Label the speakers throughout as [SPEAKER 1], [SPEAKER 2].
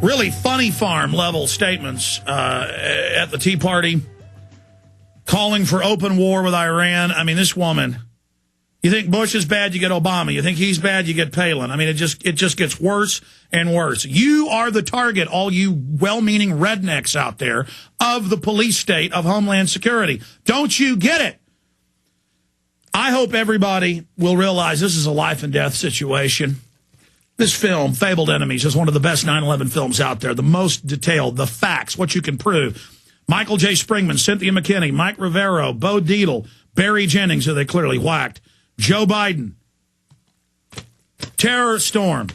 [SPEAKER 1] really funny farm level statements at the Tea Party, calling for open war with Iran. I mean, this woman, you think Bush is bad, you get Obama. You think he's bad, you get Palin. I mean, it just gets worse and worse. You are the target, all you well-meaning rednecks out there, of the police state of Homeland Security. Don't you get it? I hope everybody will realize this is a life and death situation. This film, Fabled Enemies, is one of the best 9/11 films out there. The most detailed, the facts, what you can prove. Michael J. Springman, Cynthia McKinney, Mike Rivero, Bo Dietl, Barry Jennings, who they clearly whacked, Joe Biden, Terror Storm,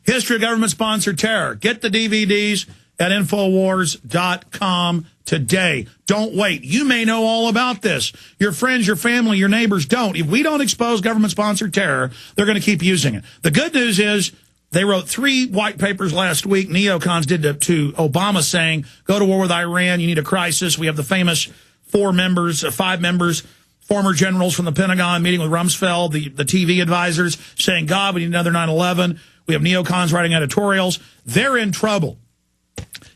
[SPEAKER 1] History of Government-Sponsored Terror. Get the DVDs at Infowars.com today. Don't wait. You may know all about this. Your friends, your family, your neighbors don't. If we don't expose government-sponsored terror, they're going to keep using it. The good news is they wrote 3 white papers last week, neocons did to Obama, saying, go to war with Iran, you need a crisis. We have the famous 5 members, former generals from the Pentagon meeting with Rumsfeld, the TV advisors, saying, God, we need another 9/11. We have neocons writing editorials. They're in trouble.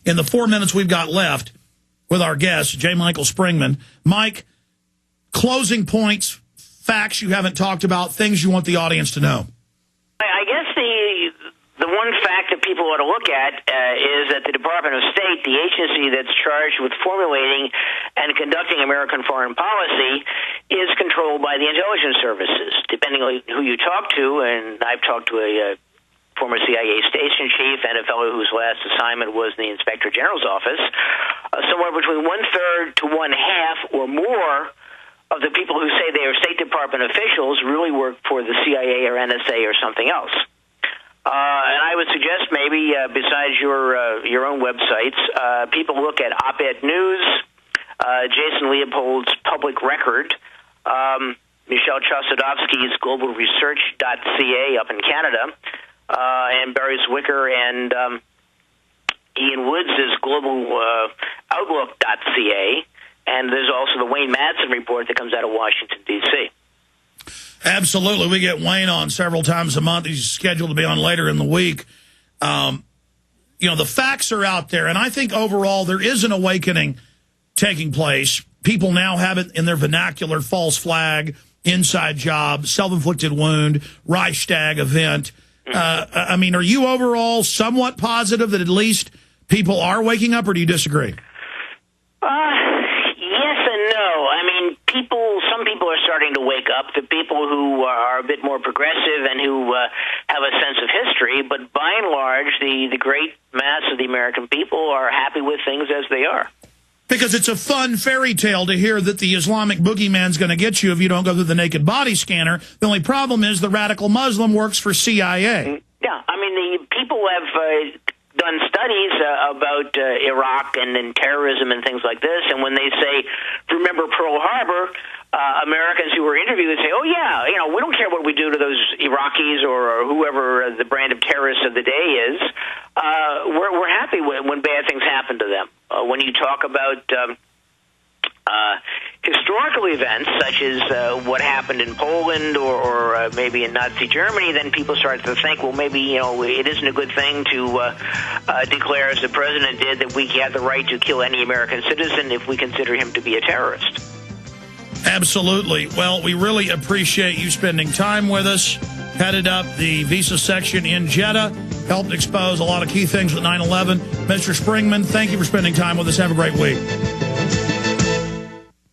[SPEAKER 1] In the 4 minutes we've got left with our guest, J. Michael Springman. Mike, closing points, facts you haven't talked about, things you want the audience to know.
[SPEAKER 2] I guess the one fact that people ought to look at is that the Department of State, the agency that's charged with formulating and conducting American foreign policy, is controlled by the intelligence services. Depending on who you talk to, and I've talked to a former CIA station chief and a fellow whose last assignment was in the Inspector General's office, somewhere between 1/3 to 1/2 or more of the people who say they are State Department officials really work for the CIA or NSA or something else. And I would suggest maybe, besides your own websites, people look at Op-Ed News, Jason Leopold's Public Record, Michelle Chossudovsky's GlobalResearch.ca up in Canada, and Barry Zwicker and Ian Woods' GlobalOutlook.ca, and there's also the Wayne Madsen report that comes out of Washington, D.C.
[SPEAKER 1] Absolutely. We get Wayne on several times a month. He's scheduled to be on later in the week. You know, the facts are out there, and I think overall there is an awakening taking place. People now have it in their vernacular: false flag, inside job, self-inflicted wound, Reichstag event. I mean, are you overall somewhat positive that at least people are waking up, or do you disagree?
[SPEAKER 2] Yes and no. I mean, some people are starting to wake up, the people who are a bit more progressive and who have a sense of history, but by and large, the great mass of the American people are happy with things as they are.
[SPEAKER 1] Because it's a fun fairy tale to hear that the Islamic boogeyman's going to get you if you don't go through the naked body scanner. The only problem is the radical Muslim works for CIA.
[SPEAKER 2] Yeah, I mean, the people have done studies about Iraq and terrorism and things like this, and when they say, remember Pearl Harbor, Americans who were interviewed say, oh, yeah, you know, we don't care what we do to those Iraqis or whoever the brand of terrorists of the day is. We're happy when bad things happen to them. When you talk about historical events, such as what happened in Poland or maybe in Nazi Germany, then people start to think, well, maybe, you know, it isn't a good thing to declare, as the president did, that we have the right to kill any American citizen if we consider him to be a terrorist.
[SPEAKER 1] Absolutely. Well, we really appreciate you spending time with us. Headed up the visa section in Jeddah, helped expose a lot of key things with 9/11. Mr. Springman, thank you for spending time with us. Have a great week.